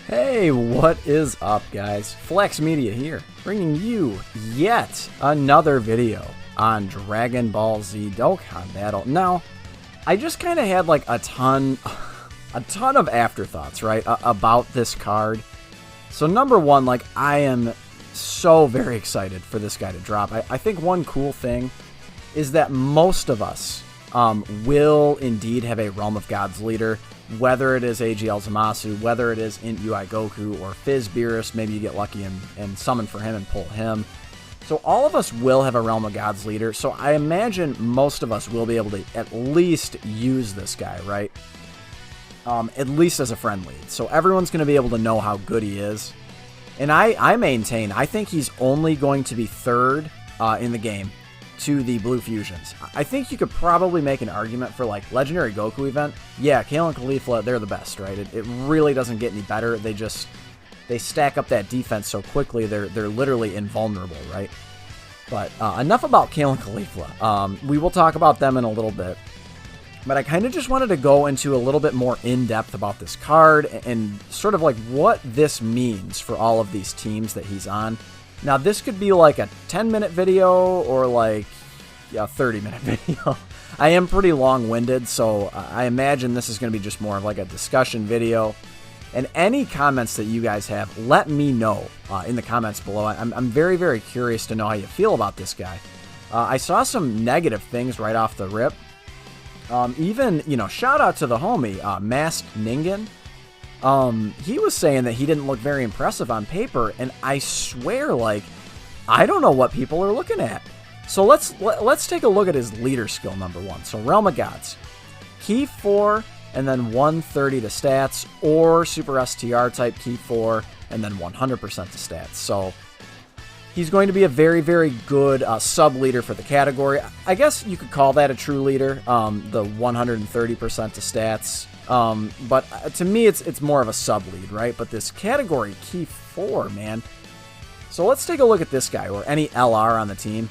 Hey, what is up, guys? Flex Media here, bringing you yet another video on Dragon Ball Z Dokkan Battle. Now, I just kind of had like a ton of afterthoughts, right, about this card. So number one, like, I am so very excited for this guy to drop. I think one cool thing is that most of us will indeed have a Realm of Gods leader, whether it is AGL Zamasu, whether it is Int UI Goku, or Fizz Beerus. Maybe you get lucky and summon for him and pull him. So all of us will have a Realm of Gods leader, so I imagine most of us will be able to at least use this guy, right? At least as a friend lead. So everyone's going to be able to know how good he is. And I maintain, I think he's only going to be third in the game to the Blue Fusions. I think you could probably make an argument for, like, Legendary Goku event. Yeah, Kale and Caulifla, they're the best, right? It really doesn't get any better. They stack up that defense so quickly, they're literally invulnerable, right? But enough about Kale and Caulifla. We will talk about them in a little bit. But I kind of just wanted to go into a little bit more in-depth about this card and sort of like what this means for all of these teams that he's on. Now, this could be like a 10-minute video or like a 30-minute video. I am pretty long-winded, so I imagine this is going to be just more of like a discussion video. And any comments that you guys have, let me know in the comments below. I'm very, very curious to know how you feel about this guy. I saw some negative things right off the rip. Even, you know, shout out to the homie, Masked Ningen. He was saying that he didn't look very impressive on paper, and I swear, like, I don't know what people are looking at. So let's take a look at his leader skill number one. So Realm of Gods, key 4, and then 130 to stats, or Super STR type key 4, and then 100% to stats. So he's going to be a very, very good sub-leader for the category. I guess you could call that a true leader, the 130% to stats. But to me, it's more of a sub-lead, right? But this category, key 4, man. So let's take a look at this guy, or any LR on the team.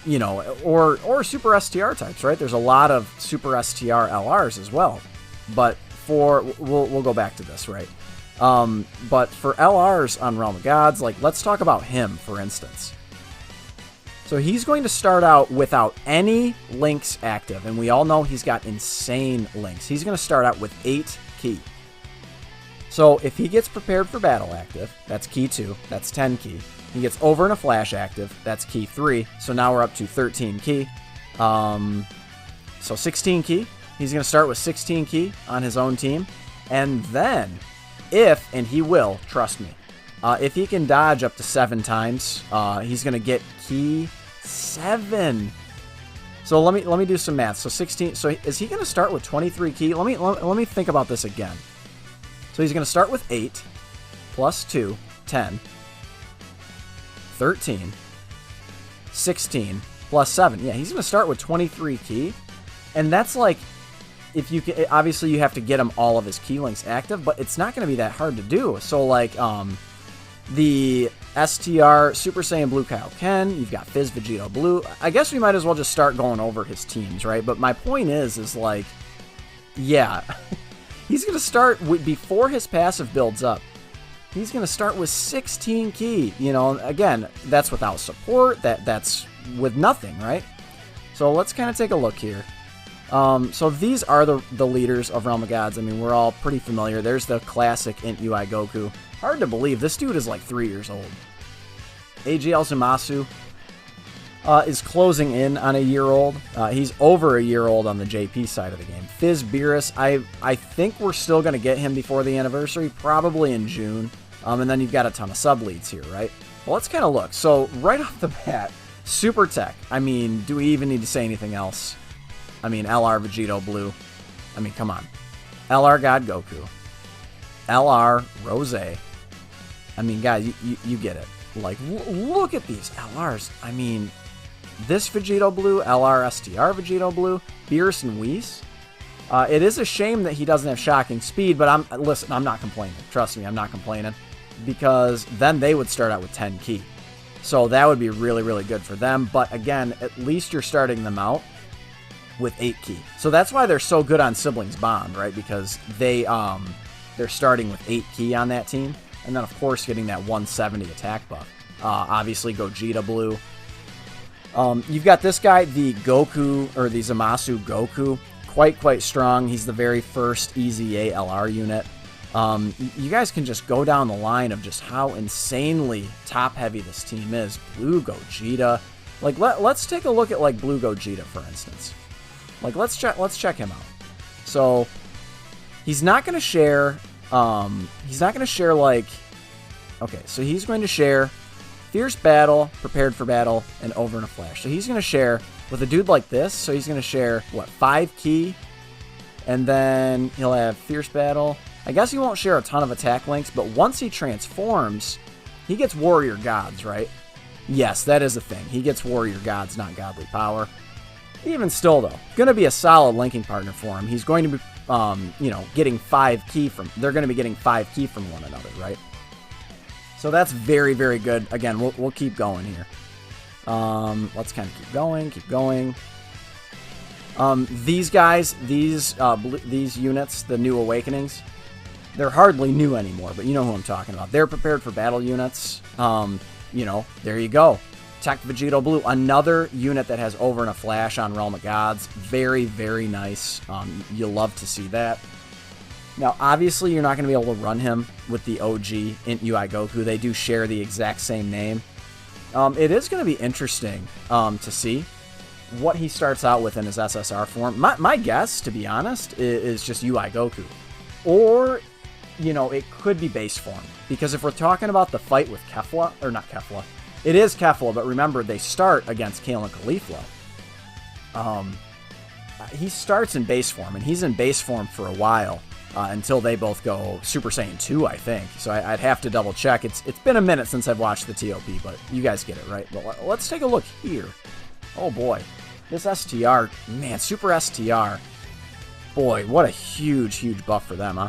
You know, or Super STR types, right? There's a lot of Super STR LRs as well. But we'll go back to this, right? But for LRs on Realm of Gods, like, let's talk about him, for instance. So he's going to start out without any links active, and we all know he's got insane links. He's going to start out with 8 key. So if he gets prepared for battle active, that's key 2, that's 10 key. He gets over in a flash active, that's key 3, so now we're up to 13 key. So 16 key. He's going to start with 16 key on his own team, and then if, and he will, trust me, if he can dodge up to 7 times, he's going to get key 7. So let me do some math. So 16. So is he going to start with 23 key? Let me think about this again. So he's going to start with 8 plus 2, 10, 13, 16 plus 7. Yeah, he's going to start with 23 key, and that's like, if you can, obviously you have to get him all of his key links active, but it's not going to be that hard to do. So like the STR Super Saiyan Blue Kaioken, you've got Fizz Vegito Blue. I guess we might as well just start going over his teams, right? But my point is like, yeah, he's going to start with, before his passive builds up, he's going to start with 16 key. You know, again, that's without support. That's with nothing, right? So let's kind of take a look here. So these are the leaders of Realm of Gods. I mean, we're all pretty familiar. There's the classic Int UI Goku. Hard to believe. This dude is like 3 years old. AGL Zamasu is closing in on a year old. He's over a year old on the JP side of the game. Fizz Beerus, I think we're still going to get him before the anniversary, probably in June. And then you've got a ton of sub-leads here, right? Well, let's kind of look. So right off the bat, Super Tech. I mean, do we even need to say anything else? I mean, LR Vegito Blue. I mean, come on. LR God Goku. LR Rose. I mean, guys, you get it. Like, look at these LRs. I mean, this Vegito Blue, LR STR Vegito Blue, Beerus and Whis. It is a shame that he doesn't have shocking speed, but listen, I'm not complaining. Trust me, I'm not complaining. Because then they would start out with 10 key. So that would be really, really good for them. But again, at least you're starting them out with 8 key. So that's why they're so good on Siblings Bond, right? Because they they're starting with 8 ki on that team. And then, of course, getting that 170 attack buff. Obviously, Gogeta Blue. You've got this guy, the Goku, or the Zamasu Goku. Quite strong. He's the very first EZA LR unit. You guys can just go down the line of just how insanely top-heavy this team is. Blue Gogeta. Like, let's take a look at, like, Blue Gogeta, for instance. Like, let's check him out. So, he's not going to share... like... Okay, so he's going to share Fierce Battle, Prepared for Battle, and Over in a Flash. So he's going to share with a dude like this. So he's going to share, what, 5 ki? And then he'll have Fierce Battle. I guess he won't share a ton of attack links, but once he transforms, he gets Warrior Gods, right? Yes, that is a thing. He gets Warrior Gods, not Godly Power. Even still, though, going to be a solid linking partner for him. He's going to be, getting 5 ki from... They're going to be getting 5 ki from one another, right? So that's very good. Again, we'll keep going here. Let's kind of keep going. These guys, these units, the New Awakenings, they're hardly new anymore, but you know who I'm talking about. They're prepared for battle units. There you go. Tech Vegito Blue, another unit that has Over in a Flash on Realm of Gods. Very nice. You'll love to see that. Now, obviously, you're not going to be able to run him with the OG Int UI Goku. They do share the exact same name. It is going to be interesting to see what he starts out with in his SSR form. My guess, to be honest, is just UI Goku. Or, it could be base form. Because if we're talking about the fight with Kefla, or not Kefla, it is Kefla, but remember, they start against Kale and Caulifla. He starts in base form, and he's in base form for a while. Until they both go Super Saiyan 2, I think. So I'd have to double check. It's been a minute since I've watched the TOP, but you guys get it, right? But let's take a look here. Oh boy. This STR, man, Super STR. Boy, what a huge buff for them, huh?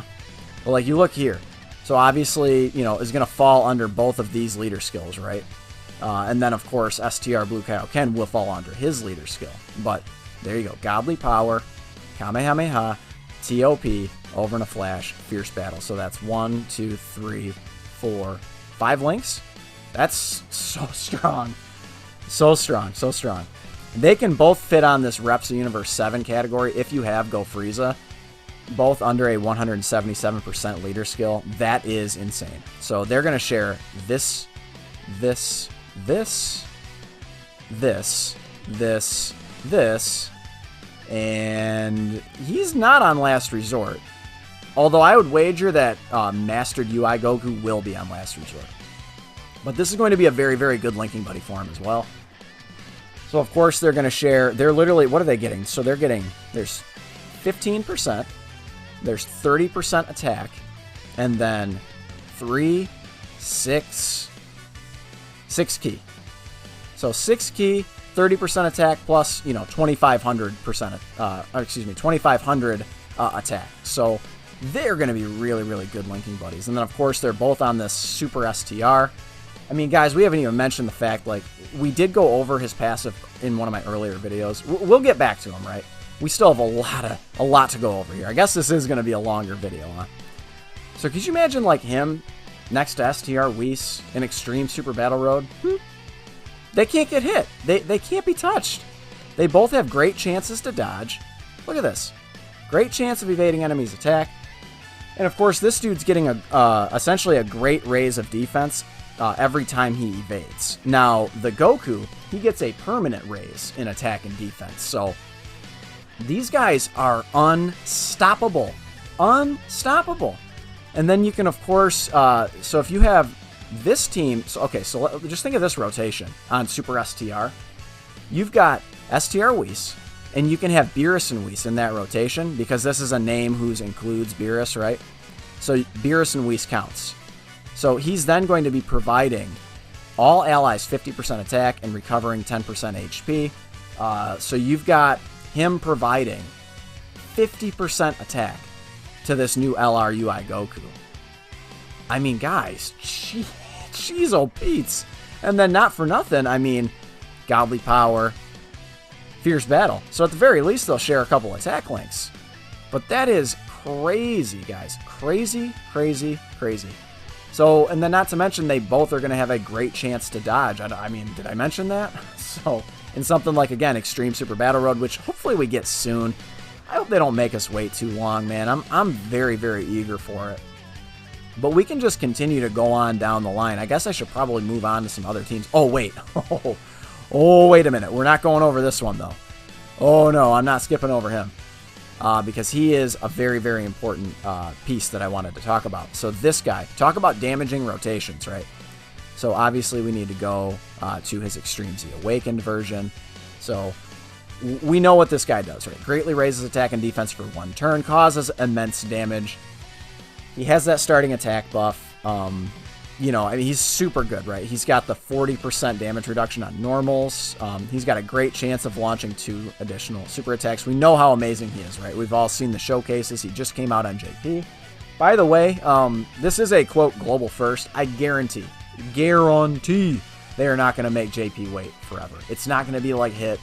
Well, like, you look here. So obviously, is going to fall under both of these leader skills, right? And then, of course, STR Blue Kaioken will fall under his leader skill. But there you go. Godly Power, Kamehameha, TOP, Over in a Flash, Fierce Battle. So that's 1, 2, 3, 4, 5 links. That's so strong. So strong. They can both fit on this Reps of Universe 7 category if you have Go Frieza. Both under a 177% leader skill. That is insane. So they're going to share this, and he's not on Last Resort. Although I would wager that Mastered UI Goku will be on Last Resort. But this is going to be a very good linking buddy for him as well. So of course they're going to share, they're literally, what are they getting? So they're getting, there's 15%, there's 30% attack, and then 6 ki. So 6 ki, 30% attack plus, 2,500% attack. So they're going to be really good linking buddies. And then, of course, they're both on this Super STR. I mean, guys, we haven't even mentioned the fact, like, we did go over his passive in one of my earlier videos. We'll get back to him, right? We still have a lot to go over here. I guess this is going to be a longer video, huh? So could you imagine, like, him next to STR Whis in Extreme Super Battle Road? They can't get hit. They can't be touched. They both have great chances to dodge. Look at this. Great chance of evading enemies' attack. And of course, this dude's getting essentially a great raise of defense every time he evades. Now, the Goku, he gets a permanent raise in attack and defense. So these guys are unstoppable. Unstoppable. And then you can, of course, so if you have this team, so just think of this rotation on Super STR. You've got STR Whis, and you can have Beerus and Whis in that rotation, because this is a name who includes Beerus, right? So Beerus and Whis counts. So he's then going to be providing all allies 50% attack and recovering 10% HP. So you've got him providing 50% attack to this new LR UI Goku. I mean, guys, she's Pete's. And then not for nothing, I mean, Godly Power, Fierce Battle. So at the very least, they'll share a couple attack links. But that is crazy, guys. Crazy, crazy, crazy. So, and then not to mention, they both are going to have a great chance to dodge. I mean, did I mention that? So, in something like, again, Extreme Super Battle Road, which hopefully we get soon. I hope they don't make us wait too long, man. I'm very, very eager for it. But we can just continue to go on down the line. I guess I should probably move on to some other teams. Oh, wait. Oh, wait a minute. We're not going over this one, though. Oh, no, I'm not skipping over him. Because he is a very, very important piece that I wanted to talk about. So this guy, talk about damaging rotations, right? So obviously we need to go to his Extreme Z Awakened version. So we know what this guy does, right? Greatly raises attack and defense for 1 turn, causes immense damage. He has that starting attack buff. You know, I mean, he's super good, right? He's got the 40% damage reduction on normals. He's got a great chance of launching 2 additional super attacks. We know how amazing he is, right? We've all seen the showcases. He just came out on JP. By the way, this is a, quote, global first. I guarantee they are not going to make JP wait forever. It's not going to be like Hit.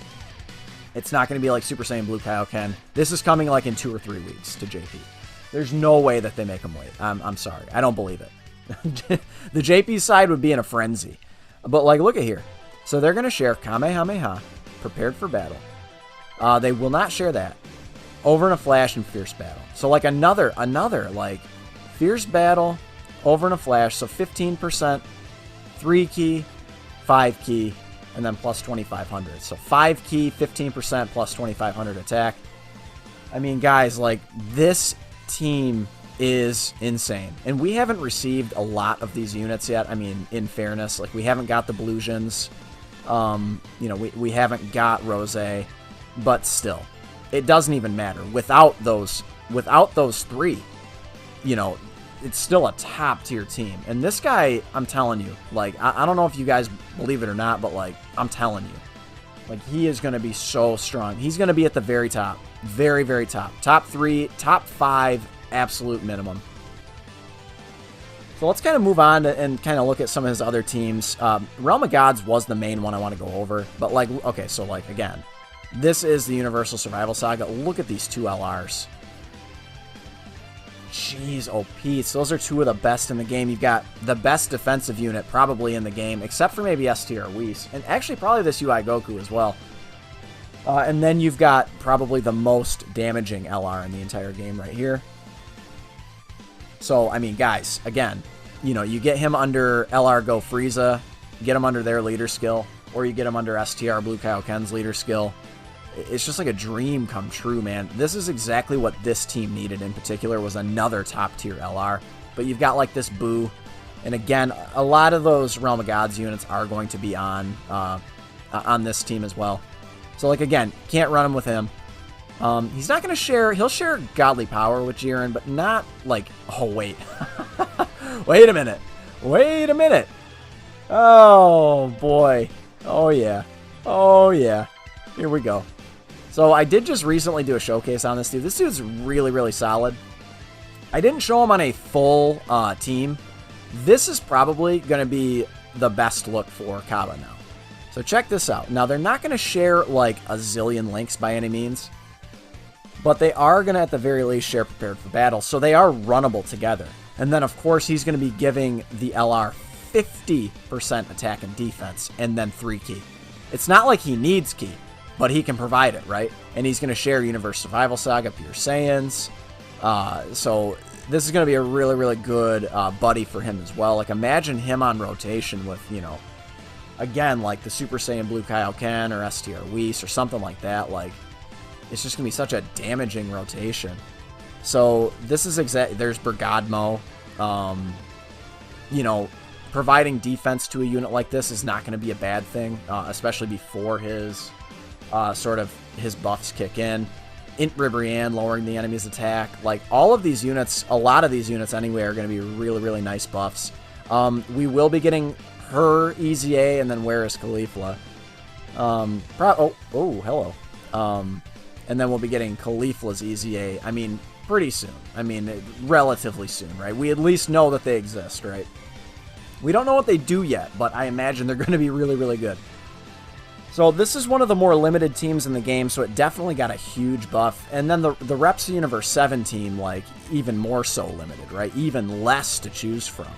It's not going to be like Super Saiyan Blue Kaioken. This is coming like in 2 or 3 weeks to JP. There's no way that they make him wait. I'm sorry. I don't believe it. The JP side would be in a frenzy. But, like, look at here. So they're going to share Kamehameha, Prepared for Battle. They will not share that. Over in a Flash and Fierce Battle. So, like, another, like, Fierce Battle, over in a Flash. So 15%, 3 key, 5 key, and then plus 2,500. So 5 key, 15% plus 2,500 attack. I mean, guys, like, this team is insane. And we haven't received a lot of these units yet. I mean, in fairness, like, we haven't got the Blusions. You know, we haven't got Rose, but still, it doesn't even matter. Without those 3, you know, it's still a top tier team. And this guy, I'm telling you, like, I don't know if you guys believe it or not, but, like, I'm telling you, like, he is going to be so strong. He's going to be at the very top. Very, very top. Top 3, top 5, absolute minimum. So let's kind of move on and kind of look at some of his other teams. Realm of Gods was the main one I want to go over. But, like, okay, so, like, again, this is the Universal Survival Saga. Look at these 2 LRs. Jeez, oh, Pete, those are 2 of the best in the game. You've got the best defensive unit probably in the game, except for maybe STR Whis. And actually probably this UI Goku as well. And then you've got probably the most damaging LR in the entire game right here. So, I mean, guys, again, you know, you get him under LR Go Frieza, get him under their leader skill, or you get him under STR Blue Kaioken's leader skill. It's just like a dream come true, man. This is exactly what this team needed in particular, was another top-tier LR. But you've got, like, this Boo. And again, a lot of those Realm of Gods units are going to be on this team as well. So, like, again, can't run him with him. He's not going to share... He'll share Godly Power with Jiren, but not, like... Oh, wait. Wait a minute. Wait a minute. Oh, boy. Oh, yeah. Oh, yeah. Here we go. So, I did just recently do a showcase on this dude. This dude's really, really solid. I didn't show him on a full team. This is probably going to be the best look for Kaba now. So, check this out. Now, they're not going to share, like, a zillion links by any means. But they are going to, at the very least, share Prepared for Battle. So they are runnable together. And then, of course, he's going to be giving the LR 50% attack and defense, and then 3 key. It's not like he needs key, but he can provide it, right? And he's going to share Universe Survival Saga, Pure Saiyans. So this is going to be a really, really good buddy for him as well. Like, imagine him on rotation with, you know, again, like the Super Saiyan Blue Kaioken or STR Whis or something like that. Like, it's just going to be such a damaging rotation. So this is there's Bergadmo. You know, providing defense to a unit like this is not going to be a bad thing, especially before his sort of his buffs kick in. Int Ribrianne lowering the enemy's attack. Like, all of these units, a lot of these units anyway, are going to be really, really nice buffs. We will be getting her EZA, and then where is Caulifla? Hello. And then we'll be getting Caulifla's EZA, I mean, pretty soon. I mean, relatively soon, right? We at least know that they exist, right? We don't know what they do yet, but I imagine they're going to be really, really good. So this is one of the more limited teams in the game, so it definitely got a huge buff. And then the Reps Universe 7 team, like, even more so limited, right? Even less to choose from.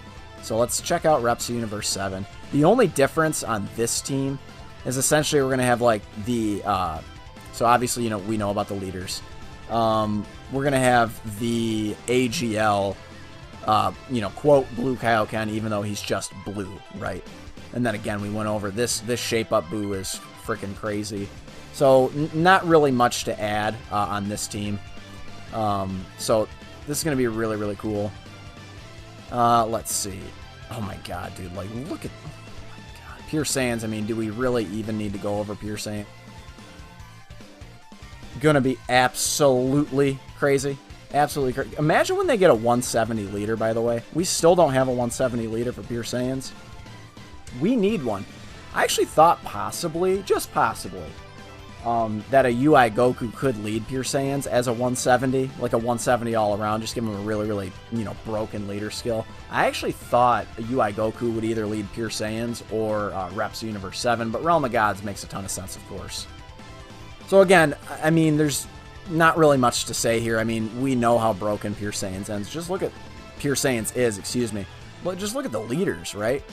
So let's check out Reps Universe 7. The only difference on this team is essentially we're going to have, like, the... so obviously, you know, we know about the leaders. We're going to have the AGL, you know, quote, Blue Kaioken, even though he's just blue, right? And then again, we went over this shape-up Boo is freaking crazy. So not really much to add on this team. So this is going to be really, really cool. Let's see. Oh my god, dude. Like, look at... Oh my god. Pure Saiyans. I mean, do we really even need to go over Pure Saiyan? Gonna be absolutely crazy. Absolutely crazy. Imagine when they get a 170 leader, by the way. We still don't have a 170 leader for Pure Saiyans. We need one. I actually thought possibly, just possibly, that a UI Goku could lead Pure Saiyans as a 170, like a 170 all around, just give him a really, really, you know, broken leader skill. I actually thought a UI Goku would either lead Pure Saiyans or Reps Universe 7, but Realm of Gods makes a ton of sense, of course. So again, I mean, there's not really much to say here. I mean, we know how broken Pure Saiyans ends. Just look at Pure Saiyans is, excuse me. But just look at the leaders, right?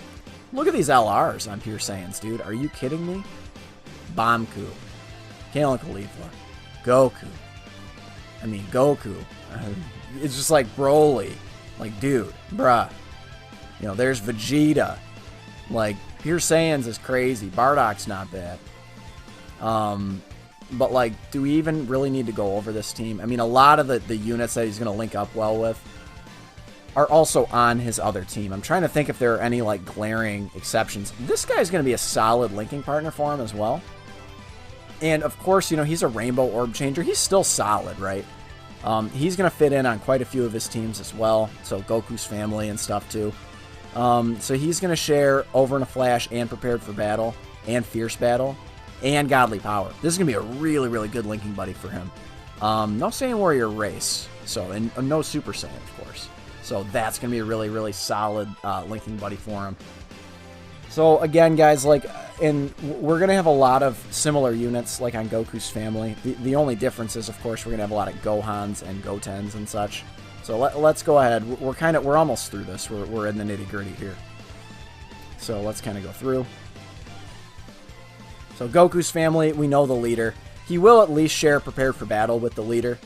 Look at these LRs on Pure Saiyans, dude. Are you kidding me? Banku, Kalen Khalifa, Goku. I mean, Goku. It's just like Broly. Like, dude, bruh. You know, there's Vegeta. Like, Pure Saiyans is crazy. Bardock's not bad. But, like, do we even really need to go over this team? I mean, a lot of the units that he's going to link up well with are also on his other team. I'm trying to think if there are any, like, glaring exceptions. This guy's going to be a solid linking partner for him as well. And, of course, you know, he's a Rainbow Orb Changer. He's still solid, right? He's going to fit in on quite a few of his teams as well. So, Goku's family and stuff, too. So, he's going to share Over in a Flash and Prepared for Battle and Fierce Battle and Godly Power. This is going to be a really, really good linking buddy for him. No Saiyan Warrior race. So, and no Super Saiyan, of course. So that's going to be a really, really solid linking buddy for him. So again, guys, like, and we're going to have a lot of similar units, like on Goku's family. The only difference is, of course, we're going to have a lot of Gohans and Gotens and such. So let's go ahead. We're almost through this. We're in the nitty-gritty here. So let's kind of go through. So Goku's family, we know the leader. He will at least share Prepared for Battle with the leader.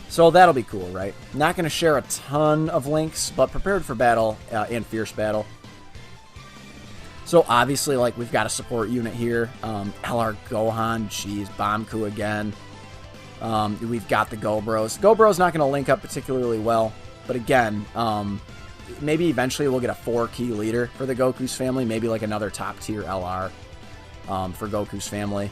So that'll be cool, right? Not going to share a ton of links, but Prepared for Battle and Fierce Battle. So obviously, like, we've got a support unit here. LR Gohan, geez, Banku again. We've got the Gobros. Gobro's not going to link up particularly well, but again, maybe eventually we'll get a 4-key leader for the Goku's family. Maybe like another top tier LR for Goku's family.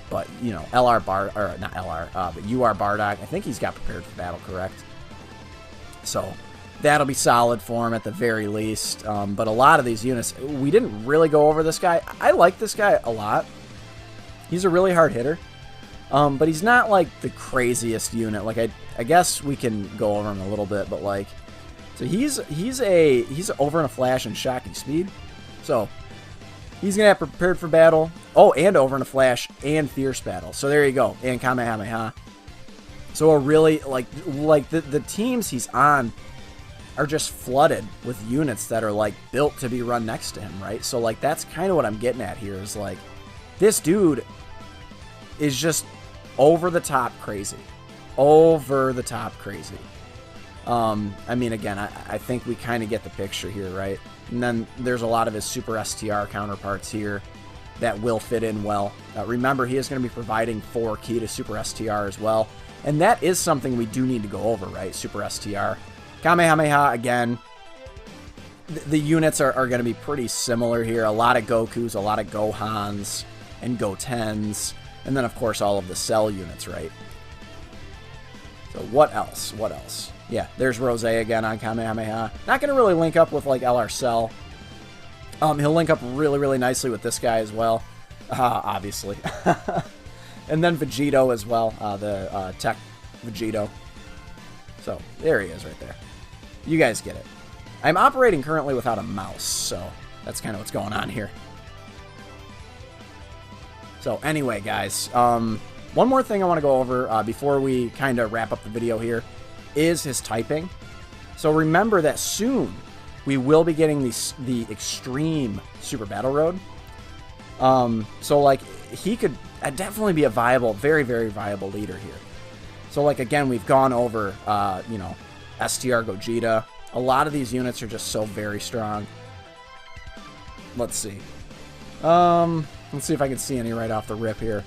But, you know, not LR, but UR Bardock, I think he's got Prepared for Battle, correct? So, that'll be solid for him at the very least. But a lot of these units, we didn't really go over this guy. I like this guy a lot. He's a really hard hitter. But he's not, like, the craziest unit. Like, I guess we can go over him a little bit, but, like... So, he's Over in a Flash and Shocking Speed. So... He's going to have Prepared for Battle. Oh, and Over in a Flash and Fierce Battle. So there you go. And Kamehameha. So a really, like the teams he's on are just flooded with units that are, like, built to be run next to him, right? So, like, that's kind of what I'm getting at here is, like, this dude is just over the top crazy. Over the top crazy. I mean, again, I think we kind of get the picture here, right? And then there's a lot of his Super STR counterparts here that will fit in well. Remember, he is going to be providing 4-key to Super STR as well. And that is something we do need to go over, right? Super STR. Kamehameha, again, the units are going to be pretty similar here. A lot of Gokus, a lot of Gohans, and Gotens. And then, of course, all of the Cell units, right? So what else? What else? Yeah, there's Rose again on Kamehameha. Not going to really link up with, like, LR Cell. He'll link up really, really nicely with this guy as well, obviously. And then Vegito as well, the Tech Vegito. So, there he is right there. You guys get it. I'm operating currently without a mouse, so that's kind of what's going on here. So anyway, guys, one more thing I want to go over before we kind of wrap up the video here is his typing. So remember that soon we will be getting the extreme Super Battle Road. So like he could definitely be a viable, very, very viable leader here. So like again, we've gone over, you know, STR Gogeta. A lot of these units are just so very strong. Let's see. Let's see if I can see any right off the rip here.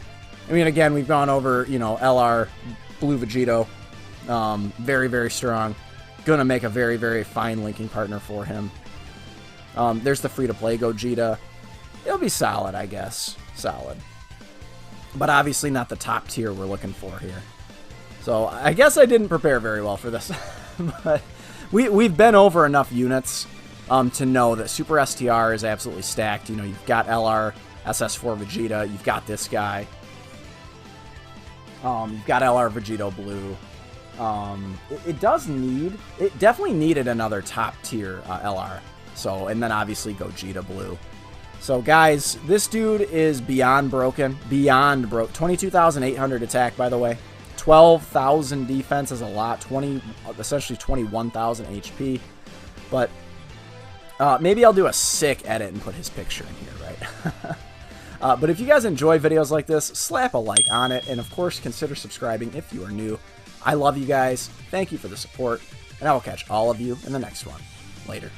I mean, again, we've gone over, you know, LR Blue Vegito. Very, very strong. Gonna make a very, very fine linking partner for him. There's the free-to-play Gogeta. It'll be solid, I guess. Solid. But obviously not the top tier we're looking for here. So I guess I didn't prepare very well for this. But we've been over enough units to know that Super STR is absolutely stacked. You know, you've got LR SS4 Vegeta. You've got this guy. You've got LR Vegito Blue. It definitely needed another top tier LR. So, and then obviously Gogeta Blue. So guys, this dude is beyond broken. Beyond broke. 22,800 attack, by the way. 12,000 defense is a lot. Essentially 21,000 HP. But maybe I'll do a sick edit and put his picture in here, right? But if you guys enjoy videos like this, slap a like on it. And of course, consider subscribing if you are new. I love you guys. Thank you for the support. And I will catch all of you in the next one. Later.